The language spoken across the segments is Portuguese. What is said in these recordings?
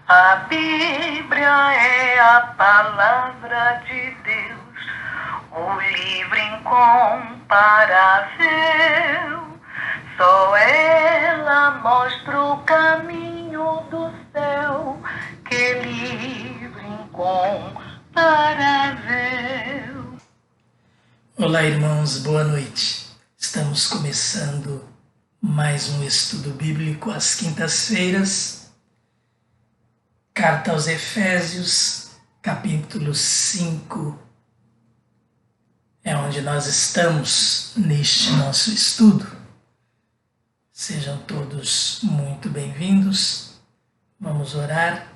A Bíblia é a palavra de Deus, o livro incomparável. Só ela mostra o caminho do céu, que livro incomparável. Olá, irmãos, boa noite. Estamos começando mais um estudo bíblico às quintas-feiras. Carta aos Efésios, capítulo 5, é onde nós estamos neste nosso estudo. Sejam todos muito bem-vindos. Vamos orar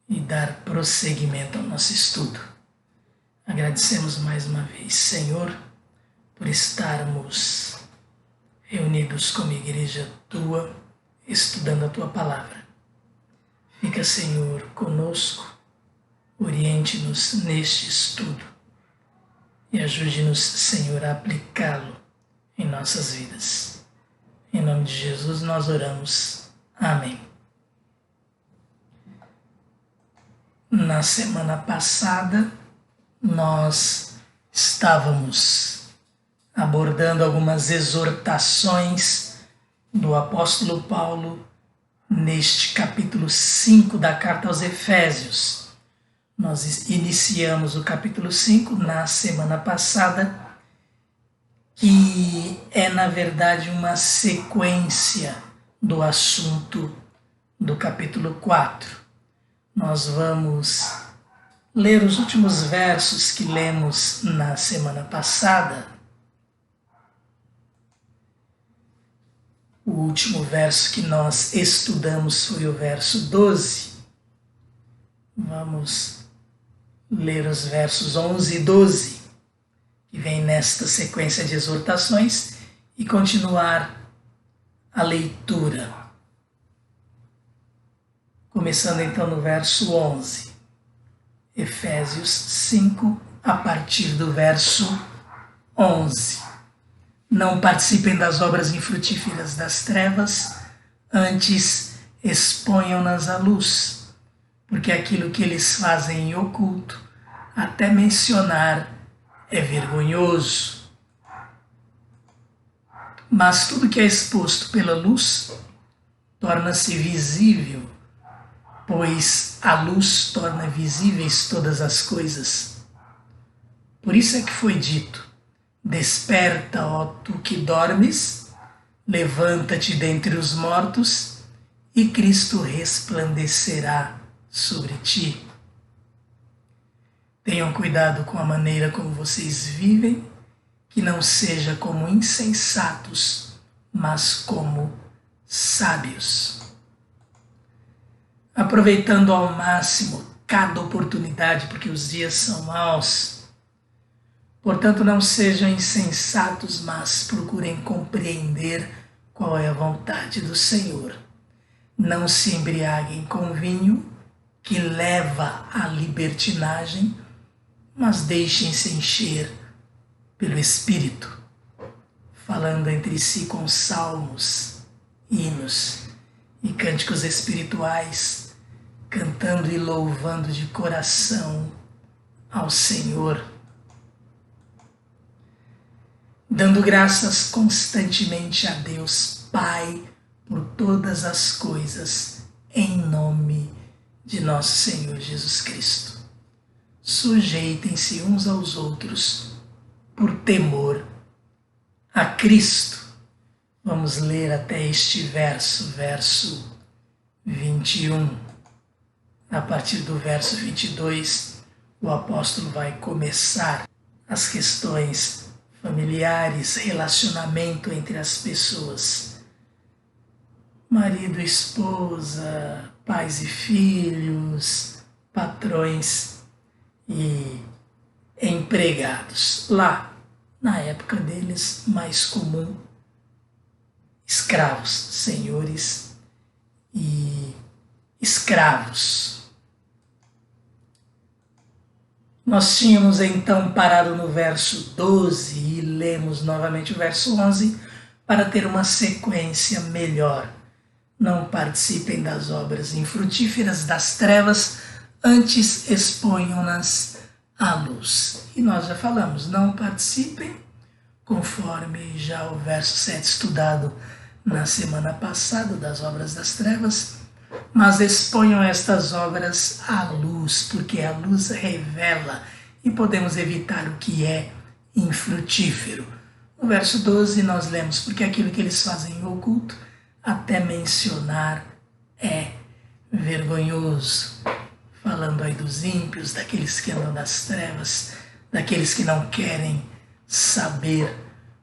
e dar prosseguimento ao nosso estudo. Agradecemos mais uma vez, Senhor, por estarmos reunidos como igreja Tua, estudando a Tua palavra. Fica, Senhor, conosco, oriente-nos neste estudo e ajude-nos, Senhor, a aplicá-lo em nossas vidas. Em nome de Jesus nós oramos. Amém. Na semana passada, nós estávamos abordando algumas exortações do apóstolo Paulo neste capítulo 5 da carta aos Efésios. Nós iniciamos o capítulo 5 na semana passada, que é na verdade uma sequência do assunto do capítulo 4. Nós vamos ler os últimos versos que lemos na semana passada. O último verso que nós estudamos foi o verso 12. Vamos ler os versos 11 e 12, que vem nesta sequência de exortações, e continuar a leitura. Começando então no verso 11. Efésios 5, a partir do verso 11. Não participem das obras infrutíferas das trevas, antes exponham-nas à luz, porque aquilo que eles fazem em oculto, até mencionar, é vergonhoso. Mas tudo que é exposto pela luz torna-se visível, pois a luz torna visíveis todas as coisas. Por isso é que foi dito: desperta, ó tu que dormes, levanta-te dentre os mortos, e Cristo resplandecerá sobre ti. Tenham cuidado com a maneira como vocês vivem, que não seja como insensatos, mas como sábios. Aproveitando ao máximo cada oportunidade, porque os dias são maus. Portanto, não sejam insensatos, mas procurem compreender qual é a vontade do Senhor. Não se embriaguem com vinho, que leva à libertinagem, mas deixem-se encher pelo Espírito, falando entre si com salmos, hinos e cânticos espirituais, cantando e louvando de coração ao Senhor, dando graças constantemente a Deus Pai por todas as coisas, em nome de nosso Senhor Jesus Cristo. Sujeitem-se uns aos outros por temor a Cristo. Vamos ler até este verso 21. A partir do verso 22, o apóstolo vai começar as questões familiares, relacionamento entre as pessoas, marido, esposa, pais e filhos, patrões e empregados. Lá, na época deles, mais comum, escravos, senhores e escravos. Nós tínhamos então parado no verso 12 e lemos novamente o verso 11 para ter uma sequência melhor não participem das obras infrutíferas das trevas, antes exponham-nas à luz. E nós já falamos, não participem, conforme já o verso 7 estudado na semana passada, das obras das trevas, mas exponham estas obras à luz, porque a luz revela e podemos evitar o que é infrutífero. No verso 12 nós lemos, porque aquilo que eles fazem em oculto, até mencionar é vergonhoso. Falando aí dos ímpios, daqueles que andam nas trevas, daqueles que não querem saber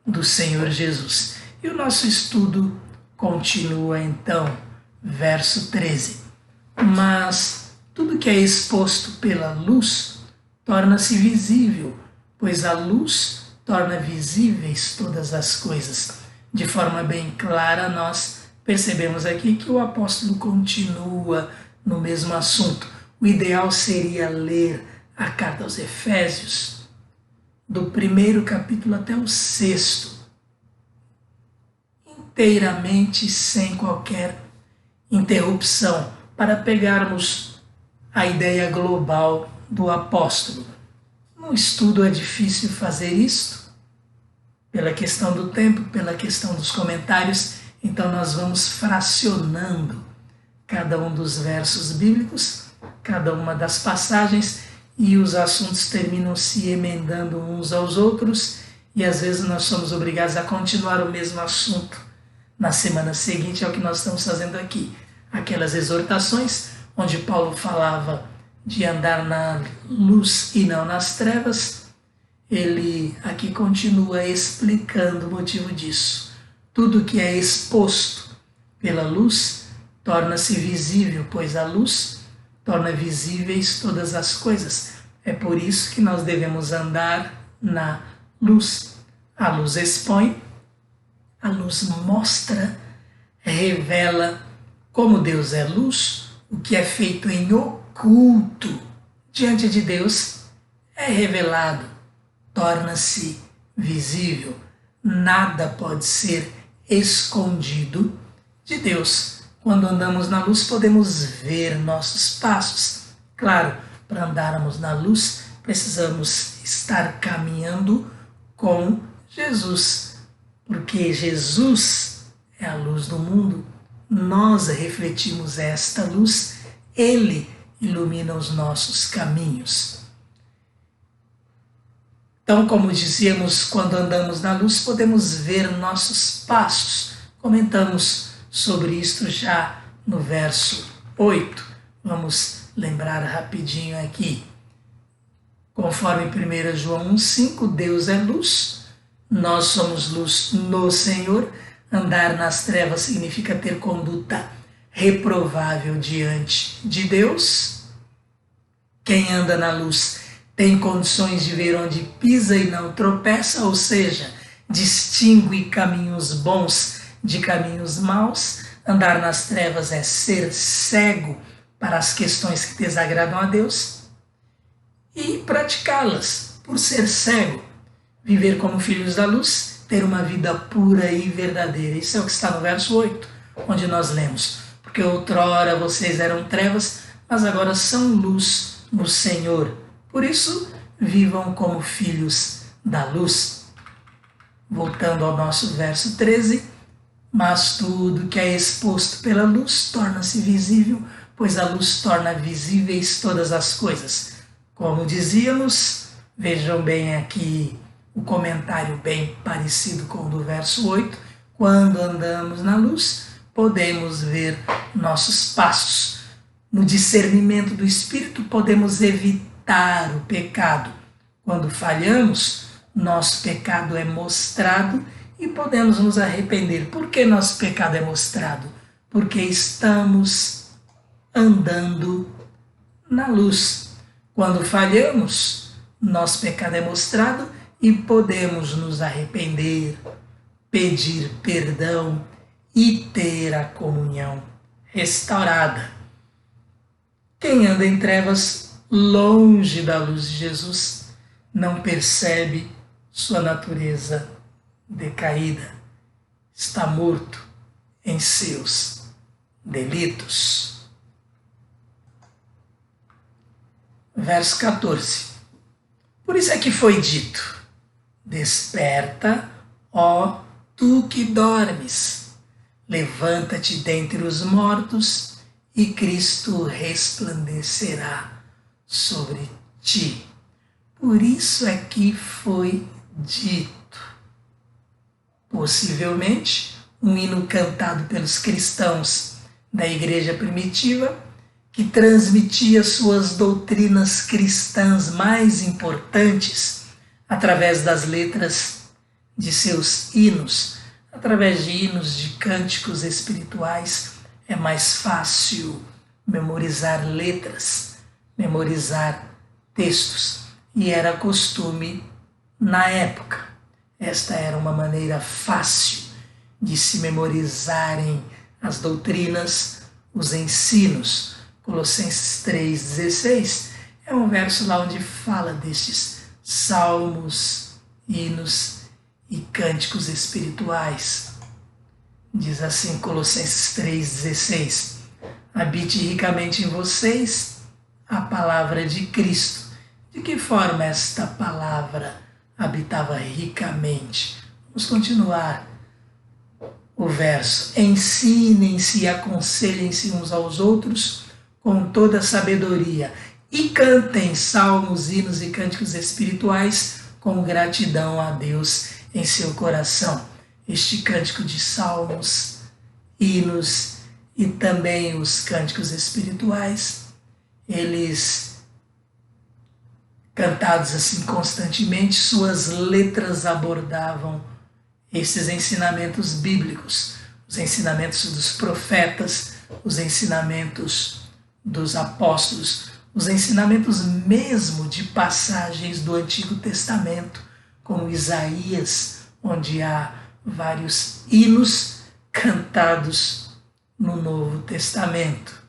do Senhor Jesus. E o nosso estudo continua então, verso 13. Mas tudo que é exposto pela luz torna-se visível, pois a luz torna visíveis todas as coisas. De forma bem clara, nós percebemos aqui que o apóstolo continua no mesmo assunto. O ideal seria ler a carta aos Efésios, do 1º capítulo até o 6º, inteiramente sem qualquer interrupção, para pegarmos a ideia global do apóstolo. No estudo é difícil fazer isto, pela questão do tempo, pela questão dos comentários, então nós vamos fracionando cada um dos versos bíblicos, cada uma das passagens, e os assuntos terminam se emendando uns aos outros, e às vezes nós somos obrigados a continuar o mesmo assunto na semana seguinte. É o que nós estamos fazendo aqui. Aquelas exortações onde Paulo falava de andar na luz e não nas trevas, ele aqui continua explicando o motivo disso. Tudo que é exposto pela luz torna-se visível, pois a luz torna visíveis todas as coisas. É por isso que nós devemos andar na luz. A luz expõe, a luz mostra, revela como Deus é luz, o que é feito em oculto diante de Deus é revelado, torna-se visível. Nada pode ser escondido de Deus. Quando andamos na luz, podemos ver nossos passos. Claro, para andarmos na luz, precisamos estar caminhando com Jesus, porque Jesus é a luz do mundo. Nós refletimos esta luz, Ele ilumina os nossos caminhos. Então, como dizíamos, quando andamos na luz, podemos ver nossos passos. Comentamos sobre isto já no verso 8. Vamos lembrar rapidinho aqui. Conforme 1 João 1,5, Deus é luz, nós somos luz no Senhor. Andar nas trevas significa ter conduta reprovável diante de Deus. Quem anda na luz tem condições de ver onde pisa e não tropeça, ou seja, distingue caminhos bons de caminhos maus. Andar nas trevas é ser cego para as questões que desagradam a Deus e praticá-las por ser cego. Viver como filhos da luz, ter uma vida pura e verdadeira. Isso é o que está no verso 8, onde nós lemos: porque outrora vocês eram trevas, mas agora são luz no Senhor. Por isso, vivam como filhos da luz. Voltando ao nosso verso 13, mas tudo que é exposto pela luz torna-se visível, pois a luz torna visíveis todas as coisas. Como dizíamos, vejam bem aqui o comentário bem parecido com o do verso 8, quando andamos na luz, podemos ver nossos passos. No discernimento do Espírito, podemos evitar o pecado. Quando falhamos, nosso pecado é mostrado e podemos nos arrepender. Por que nosso pecado é mostrado? Porque estamos andando na luz. Quando falhamos, nosso pecado é mostrado e podemos nos arrepender, pedir perdão e ter a comunhão restaurada. Quem anda em trevas, longe da luz de Jesus, não percebe sua natureza decaída, está morto em seus delitos. Verso 14. Por isso é que foi dito: desperta, ó tu que dormes, levanta-te dentre os mortos e Cristo resplandecerá sobre ti. Por isso é que foi dito. Possivelmente, um hino cantado pelos cristãos da igreja primitiva, que transmitia suas doutrinas cristãs mais importantes através das letras de seus hinos, através de hinos, de cânticos espirituais. É mais fácil memorizar letras, memorizar textos, e era costume na época. Esta era uma maneira fácil de se memorizarem as doutrinas, os ensinos. Colossenses 3,16 é um verso lá onde fala destes salmos, hinos e cânticos espirituais. Diz assim Colossenses 3,16: habite ricamente em vocês a palavra de Cristo. De que forma esta palavra habitava ricamente? Vamos continuar o verso. Ensinem-se e aconselhem-se uns aos outros com toda a sabedoria e cantem salmos, hinos e cânticos espirituais com gratidão a Deus em seu coração. Este cântico de salmos, hinos e também os cânticos espirituais, eles cantados assim constantemente, suas letras abordavam esses ensinamentos bíblicos, os ensinamentos dos profetas, os ensinamentos dos apóstolos, os ensinamentos mesmo de passagens do Antigo Testamento, como Isaías, onde há vários hinos cantados no Novo Testamento.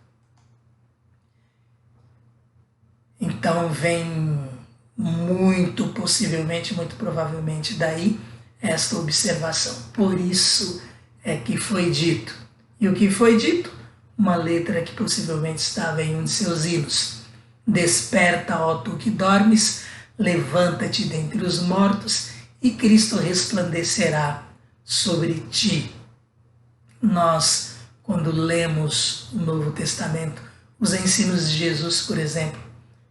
Então vem muito possivelmente, muito provavelmente daí esta observação. Por isso é que foi dito. E o que foi dito? Uma letra que possivelmente estava em um de seus hinos. Desperta, ó tu que dormes, levanta-te dentre os mortos e Cristo resplandecerá sobre ti. Nós, quando lemos o Novo Testamento, os ensinos de Jesus, por exemplo,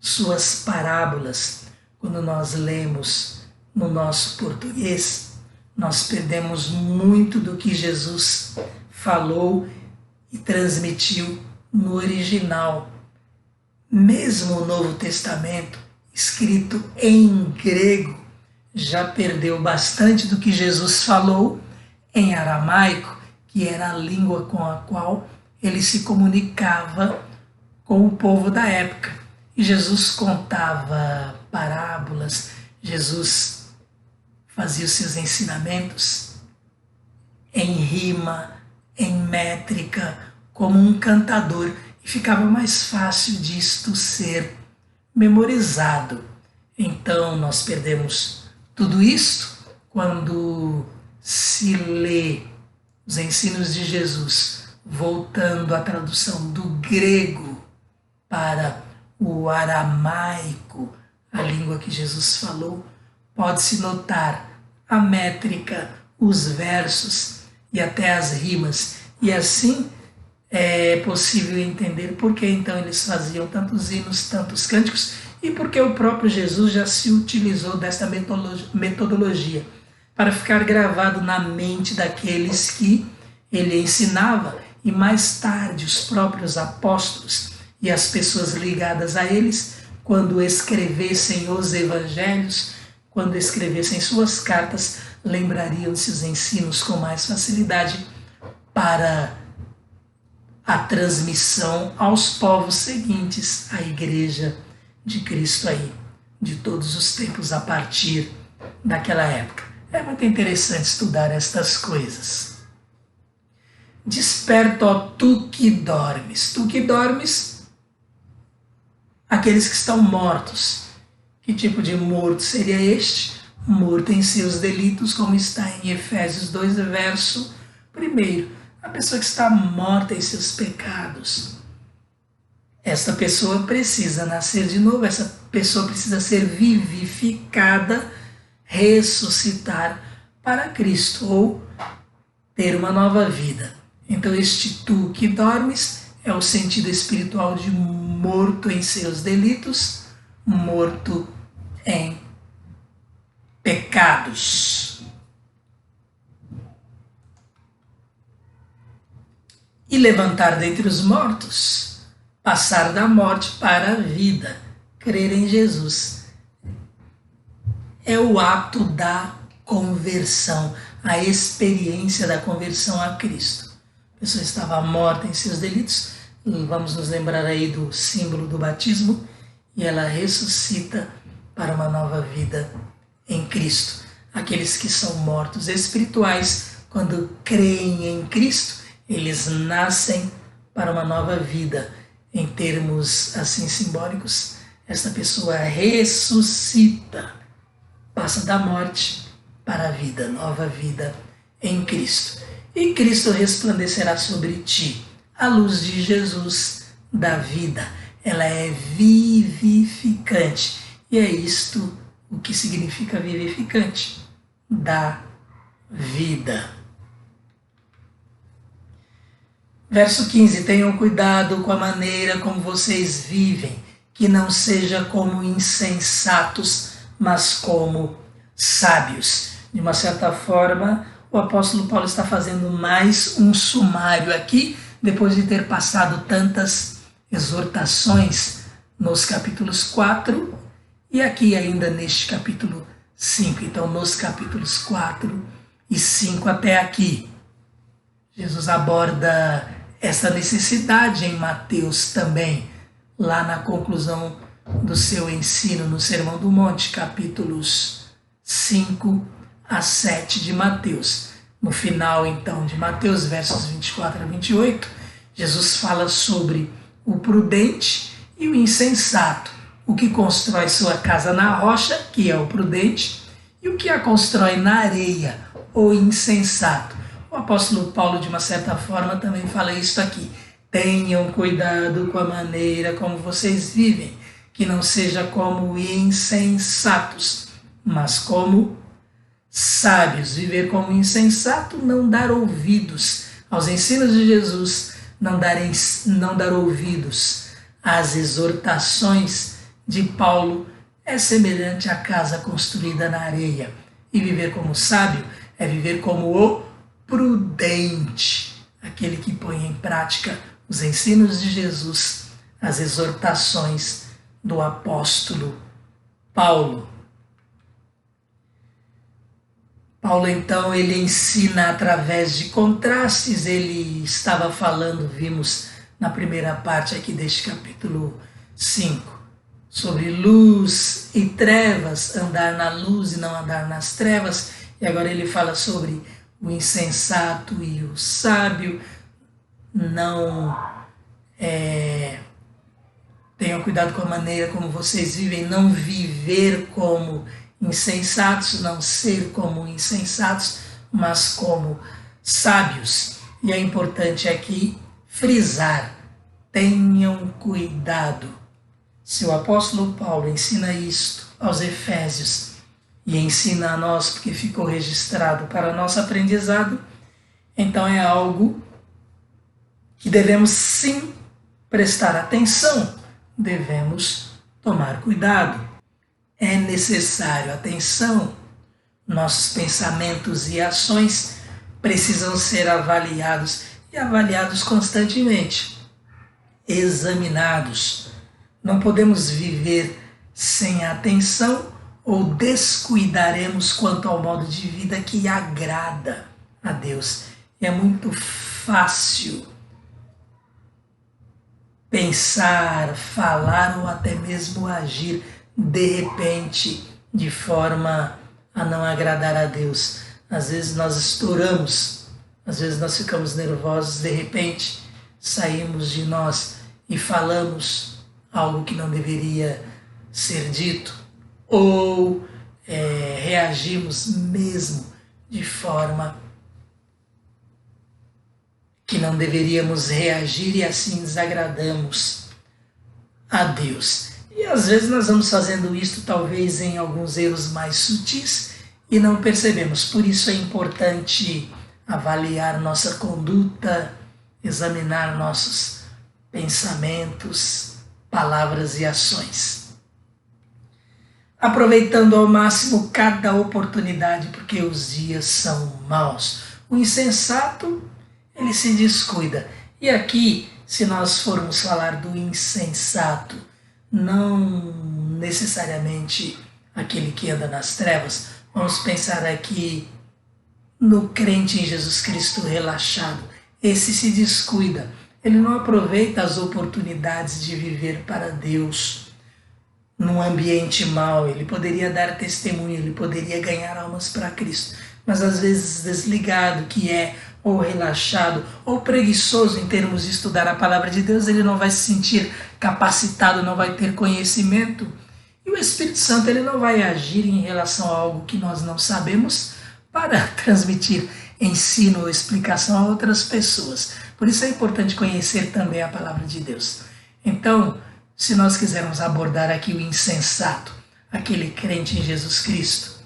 suas parábolas, quando nós lemos no nosso português, nós perdemos muito do que Jesus falou e transmitiu no original. Mesmo o Novo Testamento, escrito em grego, já perdeu bastante do que Jesus falou em aramaico, que era a língua com a qual ele se comunicava com o povo da época. E Jesus contava parábolas, Jesus fazia os seus ensinamentos em rima, em métrica, como um cantador, e ficava mais fácil disto ser memorizado. Então nós perdemos tudo isto quando se lê os ensinos de Jesus, voltando à tradução do grego para o aramaico, a língua que Jesus falou, pode-se notar a métrica, os versos e até as rimas. E assim é possível entender por que então eles faziam tantos hinos, tantos cânticos, e porque o próprio Jesus já se utilizou desta metodologia para ficar gravado na mente daqueles que ele ensinava, e mais tarde os próprios apóstolos e as pessoas ligadas a eles, quando escrevessem os evangelhos, quando escrevessem suas cartas, lembrariam-se os ensinos com mais facilidade para a transmissão aos povos seguintes, à Igreja de Cristo aí, de todos os tempos a partir daquela época. É muito interessante estudar estas coisas. Desperta, ó tu que dormes. Tu que dormes, aqueles que estão mortos. Que tipo de morto seria este? Morto em seus delitos, como está em Efésios 2, verso 1. a pessoa que está morta em seus pecados. Esta pessoa precisa nascer de novo, essa pessoa precisa ser vivificada, ressuscitar para Cristo ou ter uma nova vida. Então este tu que dormes é o sentido espiritual de morto em seus delitos, morto em pecados. E levantar dentre os mortos, passar da morte para a vida, crer em Jesus. É o ato da conversão, a experiência da conversão a Cristo. A pessoa estava morta em seus delitos, vamos nos lembrar aí do símbolo do batismo, e ela ressuscita para uma nova vida em Cristo. Aqueles que são mortos espirituais, quando creem em Cristo, eles nascem para uma nova vida. Em termos assim simbólicos, esta pessoa ressuscita, passa da morte para a vida, nova vida em Cristo. E Cristo resplandecerá sobre ti a luz de Jesus da vida. Ela é vivificante. E é isto o que significa vivificante, da vida. Verso 15, tenham cuidado com a maneira como vocês vivem, que não seja como insensatos, mas como sábios. De uma certa forma, o apóstolo Paulo está fazendo mais um sumário aqui, depois de ter passado tantas exortações nos capítulos 4 e aqui ainda neste capítulo 5. Então, nos capítulos 4 e 5 até aqui, Jesus aborda essa necessidade em Mateus também, lá na conclusão do seu ensino no Sermão do Monte, capítulos 5 a 7 de Mateus. No final, então, de Mateus, versos 24 a 28, Jesus fala sobre o prudente e o insensato, o que constrói sua casa na rocha, que é o prudente, e o que a constrói na areia, o insensato. O apóstolo Paulo, de uma certa forma, também fala isso aqui. Tenham cuidado com a maneira como vocês vivem, que não seja como insensatos, mas como sábios. Viver como insensato, não dar ouvidos aos ensinos de Jesus, não dar ouvidos às exortações de Paulo, é semelhante à casa construída na areia. E viver como sábio é viver como o prudente, aquele que põe em prática os ensinos de Jesus, as exortações do apóstolo Paulo. Paulo, então, ele ensina através de contrastes. Ele estava falando, vimos na primeira parte aqui deste capítulo 5, sobre luz e trevas, andar na luz e não andar nas trevas, e agora ele fala sobre o insensato e o sábio. Não tenham cuidado com a maneira como vocês vivem, não viver como insensatos, não ser como insensatos, mas como sábios. E é importante aqui frisar, tenham cuidado. Se o apóstolo Paulo ensina isto aos Efésios e ensina a nós porque ficou registrado para nosso aprendizado, então é algo que devemos sim prestar atenção, devemos tomar cuidado. É necessário atenção. Nossos pensamentos e ações precisam ser avaliados e avaliados constantemente, examinados. Não podemos viver sem atenção ou descuidaremos quanto ao modo de vida que agrada a Deus. É muito fácil pensar, falar ou até mesmo agir de repente de forma a não agradar a Deus. Às vezes nós estouramos, às vezes nós ficamos nervosos, de repente saímos de nós e falamos algo que não deveria ser dito, ou reagimos mesmo de forma que não deveríamos reagir e assim desagradamos a Deus. E às vezes nós vamos fazendo isso talvez em alguns erros mais sutis e não percebemos. Por isso é importante avaliar nossa conduta, examinar nossos pensamentos, palavras e ações. Aproveitando ao máximo cada oportunidade, porque os dias são maus. O insensato, ele se descuida. E aqui, se nós formos falar do insensato, não necessariamente aquele que anda nas trevas, vamos pensar aqui no crente em Jesus Cristo relaxado. Esse se descuida, ele não aproveita as oportunidades de viver para Deus num ambiente mau. Ele poderia dar testemunho, ele poderia ganhar almas para Cristo, mas às vezes desligado, que é ou relaxado, ou preguiçoso em termos de estudar a palavra de Deus, ele não vai se sentir capacitado, não vai ter conhecimento. E o Espírito Santo ele não vai agir em relação a algo que nós não sabemos para transmitir ensino ou explicação a outras pessoas. Por isso é importante conhecer também a palavra de Deus. Então, se nós quisermos abordar aqui o insensato, aquele crente em Jesus Cristo,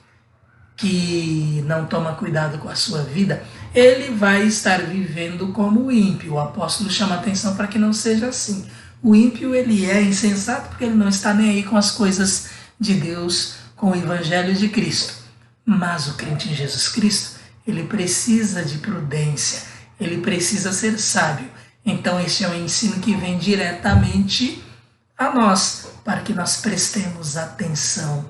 que não toma cuidado com a sua vida, ele vai estar vivendo como o ímpio. O apóstolo chama atenção para que não seja assim. O ímpio ele é insensato porque ele não está nem aí com as coisas de Deus, com o evangelho de Cristo. Mas o crente em Jesus Cristo, ele precisa de prudência, ele precisa ser sábio. Então este é um ensino que vem diretamente a nós, para que nós prestemos atenção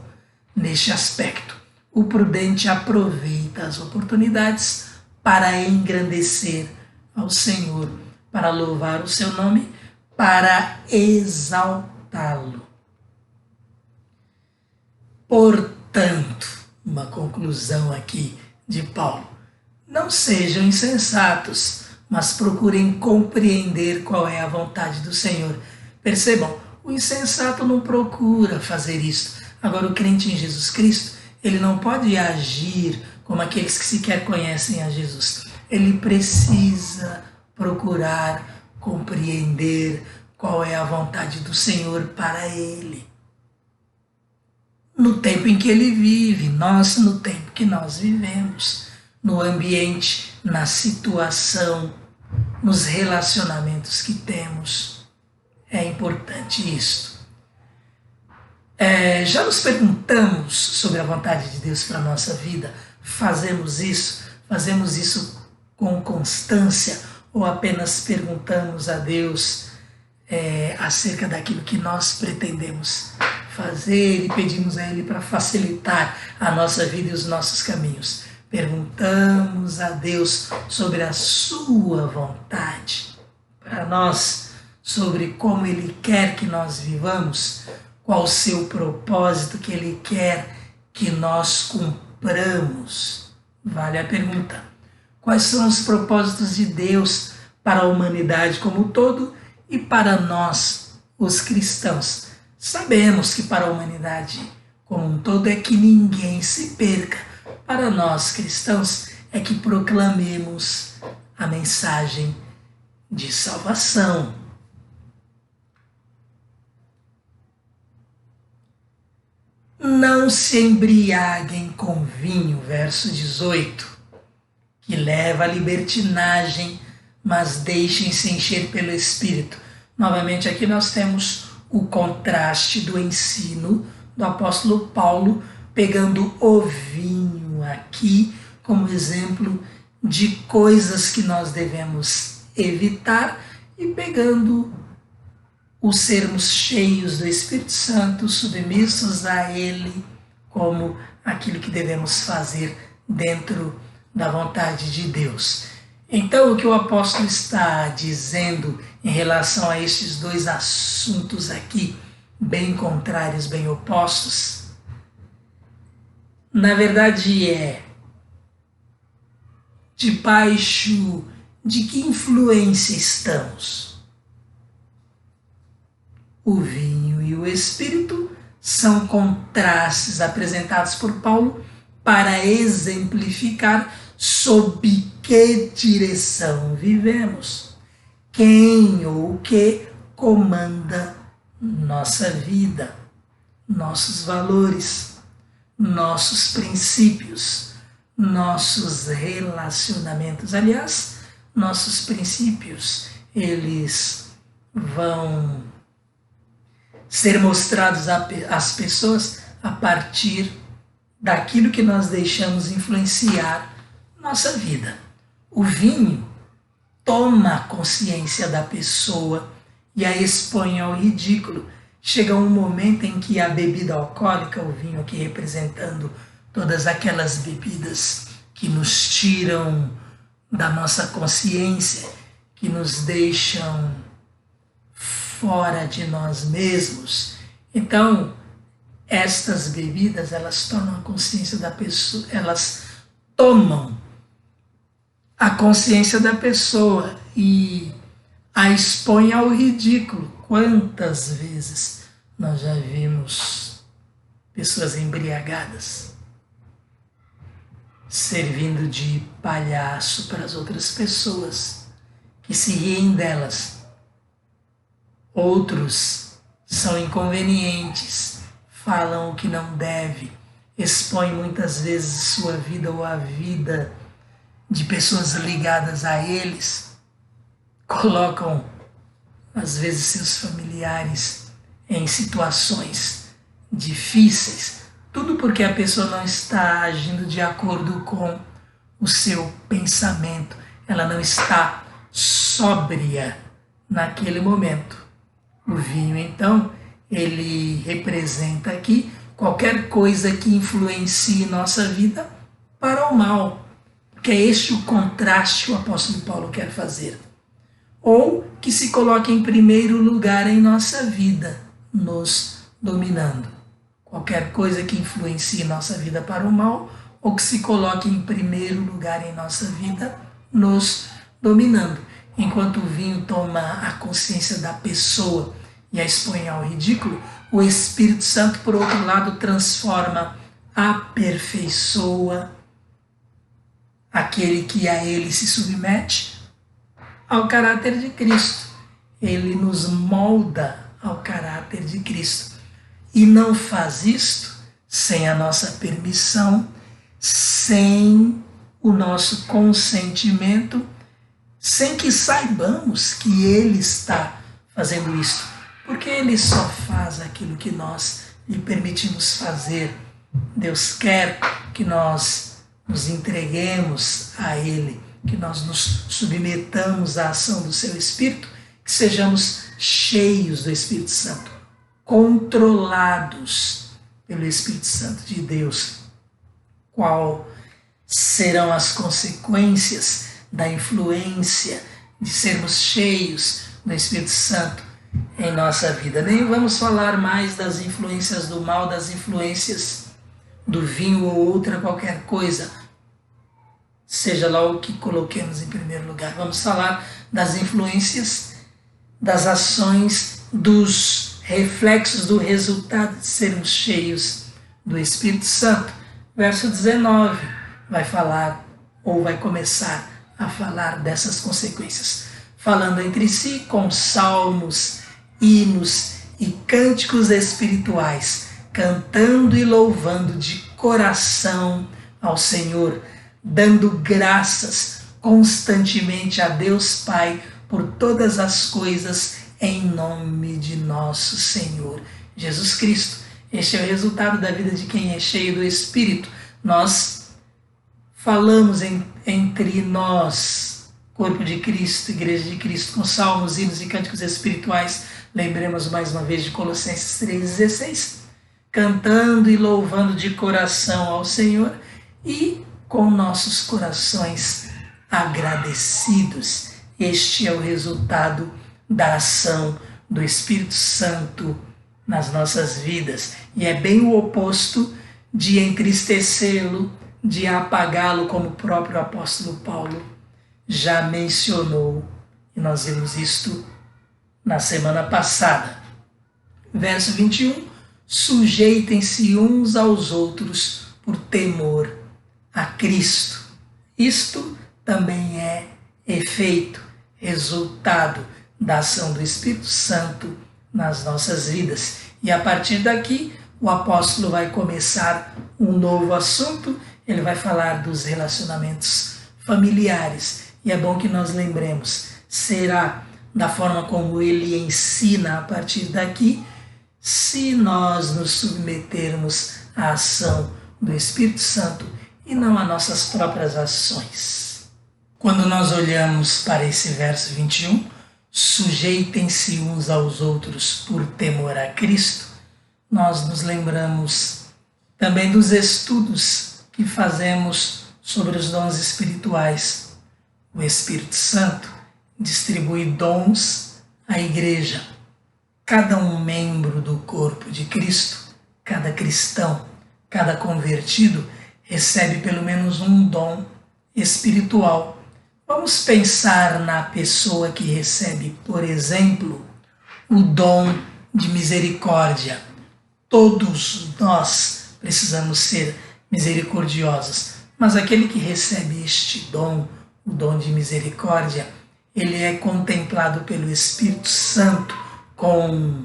neste aspecto. O prudente aproveita as oportunidades para engrandecer ao Senhor, para louvar o seu nome, para exaltá-lo. Portanto, uma conclusão aqui de Paulo: não sejam insensatos, mas procurem compreender qual é a vontade do Senhor. Percebam, o insensato não procura fazer isso. Agora, o crente em Jesus Cristo, ele não pode agir como aqueles que sequer conhecem a Jesus. Ele precisa procurar compreender qual é a vontade do Senhor para ele. No tempo em que ele vive, nós no tempo que nós vivemos, no ambiente, na situação, nos relacionamentos que temos. É importante isto. Já nos perguntamos sobre a vontade de Deus para a nossa vida? Fazemos isso com constância ou apenas perguntamos a Deus acerca daquilo que nós pretendemos fazer e pedimos a Ele para facilitar a nossa vida e os nossos caminhos? Perguntamos a Deus sobre a sua vontade para nós, sobre como Ele quer que nós vivamos, qual o seu propósito que Ele quer que nós cumpramos. Vale a pergunta. Quais são os propósitos de Deus para a humanidade como um todo e para nós, os cristãos? Sabemos que para a humanidade como um todo é que ninguém se perca. Para nós, cristãos, é que proclamemos a mensagem de salvação. Não se embriaguem com vinho, verso 18, que leva à libertinagem, mas deixem-se encher pelo Espírito. Novamente aqui nós temos o contraste do ensino do apóstolo Paulo, pegando o vinho aqui como exemplo de coisas que nós devemos evitar e pegando os sermos cheios do Espírito Santo, submissos a Ele, como aquilo que devemos fazer dentro da vontade de Deus. Então, o que o apóstolo está dizendo em relação a estes dois assuntos aqui, bem contrários, bem opostos, na verdade debaixo de que influência estamos? O vinho e o Espírito são contrastes apresentados por Paulo para exemplificar sob que direção vivemos, quem ou o que comanda nossa vida, nossos valores, nossos princípios, nossos relacionamentos. Aliás, nossos princípios, eles vão ser mostrados às pessoas a partir daquilo que nós deixamos influenciar nossa vida. O vinho toma a consciência da pessoa e a expõe ao ridículo. Chega um momento em que a bebida alcoólica, o vinho aqui representando todas aquelas bebidas que nos tiram da nossa consciência, que nos deixam fora de nós mesmos. Então, estas bebidas, elas tornam a consciência da pessoa, elas tomam a consciência da pessoa e a expõem ao ridículo. Quantas vezes nós já vimos pessoas embriagadas servindo de palhaço para as outras pessoas que se riem delas. Outros são inconvenientes, falam o que não deve, expõem muitas vezes sua vida ou a vida de pessoas ligadas a eles, colocam às vezes seus familiares em situações difíceis, tudo porque a pessoa não está agindo de acordo com o seu pensamento, ela não está sóbria naquele momento. O vinho, então, ele representa aqui qualquer coisa que influencie nossa vida para o mal, que é este o contraste que o apóstolo Paulo quer fazer. Ou que se coloque em primeiro lugar em nossa vida, nos dominando. Qualquer coisa que influencie nossa vida para o mal, ou que se coloque em primeiro lugar em nossa vida, nos dominando. Enquanto o vinho toma a consciência da pessoa e a expõe ao ridículo, o Espírito Santo, por outro lado, transforma, aperfeiçoa aquele que a ele se submete ao caráter de Cristo. Ele nos molda ao caráter de Cristo. E não faz isto sem a nossa permissão, sem o nosso consentimento, sem que saibamos que Ele está fazendo isso. Porque Ele só faz aquilo que nós lhe permitimos fazer. Deus quer que nós nos entreguemos a Ele, que nós nos submetamos à ação do Seu Espírito, que sejamos cheios do Espírito Santo, controlados pelo Espírito Santo de Deus. Qual serão as consequências da influência de sermos cheios do Espírito Santo em nossa vida? Nem vamos falar mais das influências do mal, das influências do vinho ou outra qualquer coisa, seja lá o que coloquemos em primeiro lugar. Vamos falar das influências, das ações, dos reflexos do resultado de sermos cheios do Espírito Santo. Verso 19 vai falar, ou vai começar a falar dessas consequências, falando entre si com salmos, hinos e cânticos espirituais, cantando e louvando de coração ao Senhor, dando graças constantemente a Deus Pai por todas as coisas em nome de nosso Senhor Jesus Cristo. Este é o resultado da vida de quem é cheio do Espírito. Nós falamos entre nós, corpo de Cristo, igreja de Cristo, com salmos, hinos e cânticos espirituais. Lembremos mais uma vez de Colossenses 3,16, cantando e louvando de coração ao Senhor e com nossos corações agradecidos. Este é o resultado da ação do Espírito Santo nas nossas vidas. E é bem o oposto de entristecê-lo, de apagá-lo, como o próprio apóstolo Paulo já mencionou. E nós vimos isto na semana passada. Verso 21, sujeitem-se uns aos outros por temor a Cristo. Isto também é efeito, resultado da ação do Espírito Santo nas nossas vidas. E a partir daqui, o apóstolo vai começar um novo assunto, ele vai falar dos relacionamentos familiares. E é bom que nós lembremos, será da forma como ele ensina a partir daqui, se nós nos submetermos à ação do Espírito Santo e não a nossas próprias ações. Quando nós olhamos para esse verso 21, sujeitem-se uns aos outros por temor a Cristo, nós nos lembramos também dos estudos que fazemos sobre os dons espirituais. O Espírito Santo distribui dons à igreja. Cada um membro do corpo de Cristo, cada cristão, cada convertido, recebe pelo menos um dom espiritual. Vamos pensar na pessoa que recebe, por exemplo, o dom de misericórdia. Todos nós precisamos ser misericordiosos, mas aquele que recebe este dom, o dom de misericórdia, ele é contemplado pelo Espírito Santo com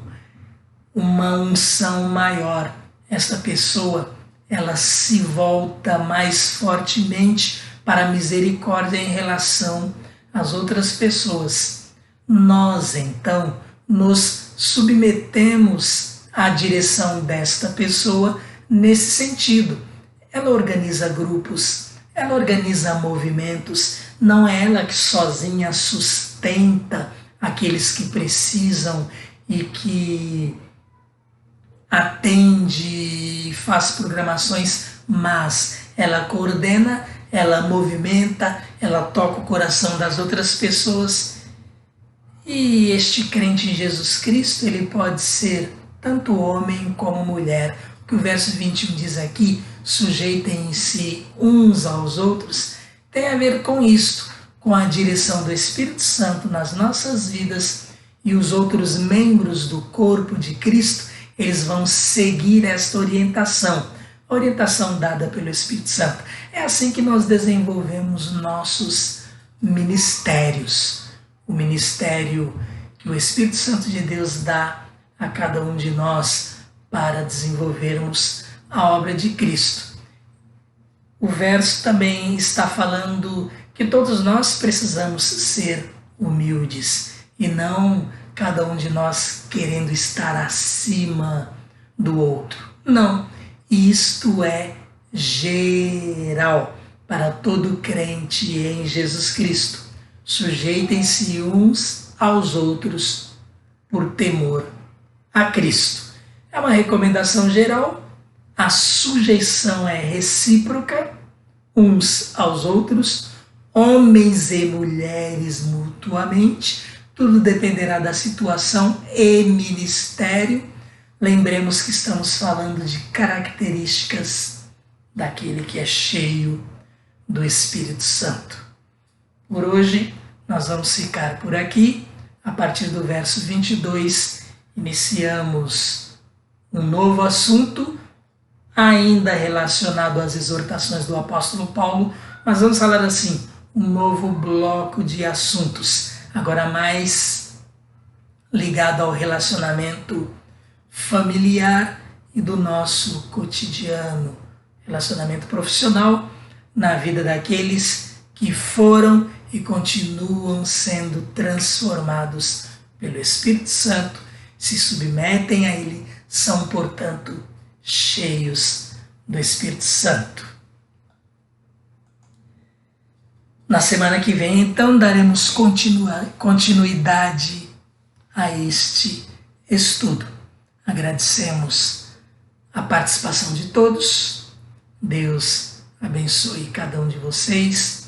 uma unção maior. Esta pessoa, ela se volta mais fortemente para a misericórdia em relação às outras pessoas. Nós, então, nos submetemos à direção desta pessoa nesse sentido. Ela organiza grupos, ela organiza movimentos, não é ela que sozinha sustenta aqueles que precisam e que atende e faz programações, mas ela coordena, ela movimenta, ela toca o coração das outras pessoas. E este crente em Jesus Cristo, ele pode ser tanto homem como mulher. O que o verso 21 diz aqui, sujeitem-se uns aos outros, tem a ver com isto, com a direção do Espírito Santo nas nossas vidas, e os outros membros do corpo de Cristo, eles vão seguir esta orientação, a orientação dada pelo Espírito Santo. É assim que nós desenvolvemos nossos ministérios. O ministério que o Espírito Santo de Deus dá a cada um de nós para desenvolvermos a obra de Cristo. O verso também está falando que todos nós precisamos ser humildes e não cada um de nós querendo estar acima do outro. Não, isto é geral para todo crente em Jesus Cristo. Sujeitem-se uns aos outros por temor a Cristo. É uma recomendação geral, a sujeição é recíproca, uns aos outros, homens e mulheres mutuamente, tudo dependerá da situação e ministério. Lembremos que estamos falando de características daquele que é cheio do Espírito Santo. Por hoje, nós vamos ficar por aqui. A partir do verso 22, iniciamos um novo assunto, ainda relacionado às exortações do apóstolo Paulo, mas vamos falar assim, um novo bloco de assuntos, agora mais ligado ao relacionamento familiar e do nosso cotidiano, relacionamento profissional na vida daqueles que foram e continuam sendo transformados pelo Espírito Santo, se submetem a Ele, são, portanto, cheios do Espírito Santo. Na semana que vem, então, daremos continuidade a este estudo. Agradecemos a participação de todos. Deus abençoe cada um de vocês.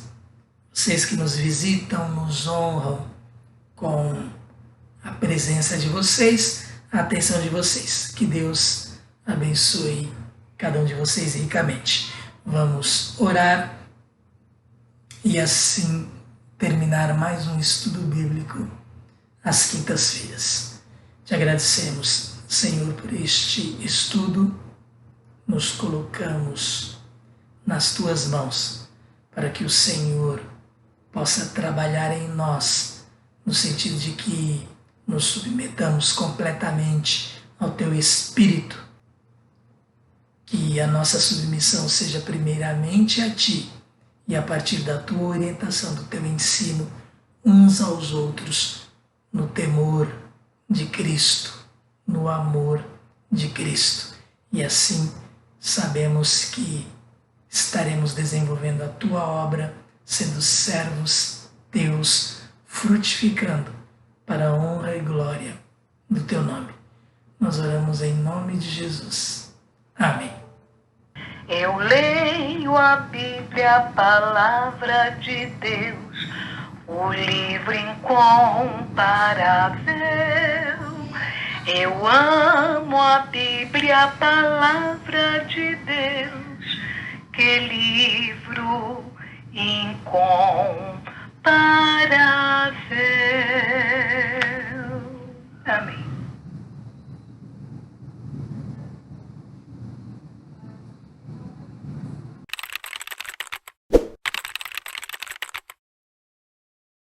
Vocês que nos visitam, nos honram com a presença de vocês, a atenção de vocês. Que Deus abençoe cada um de vocês ricamente. Vamos orar e assim terminar mais um estudo bíblico às quintas-feiras. Te agradecemos, Senhor, por este estudo. Nos colocamos nas Tuas mãos para que o Senhor possa trabalhar em nós, no sentido de que nos submetamos completamente ao Teu Espírito, que a nossa submissão seja primeiramente a Ti e a partir da Tua orientação, do Teu ensino, uns aos outros, no temor de Cristo, no amor de Cristo. E assim sabemos que estaremos desenvolvendo a Tua obra, sendo servos Teus, frutificando para a honra e glória do Teu nome. Nós oramos em nome de Jesus. Amém. Eu leio a Bíblia, a palavra de Deus, o livro incomparável. Eu amo a Bíblia, a palavra de Deus, que livro incomparável.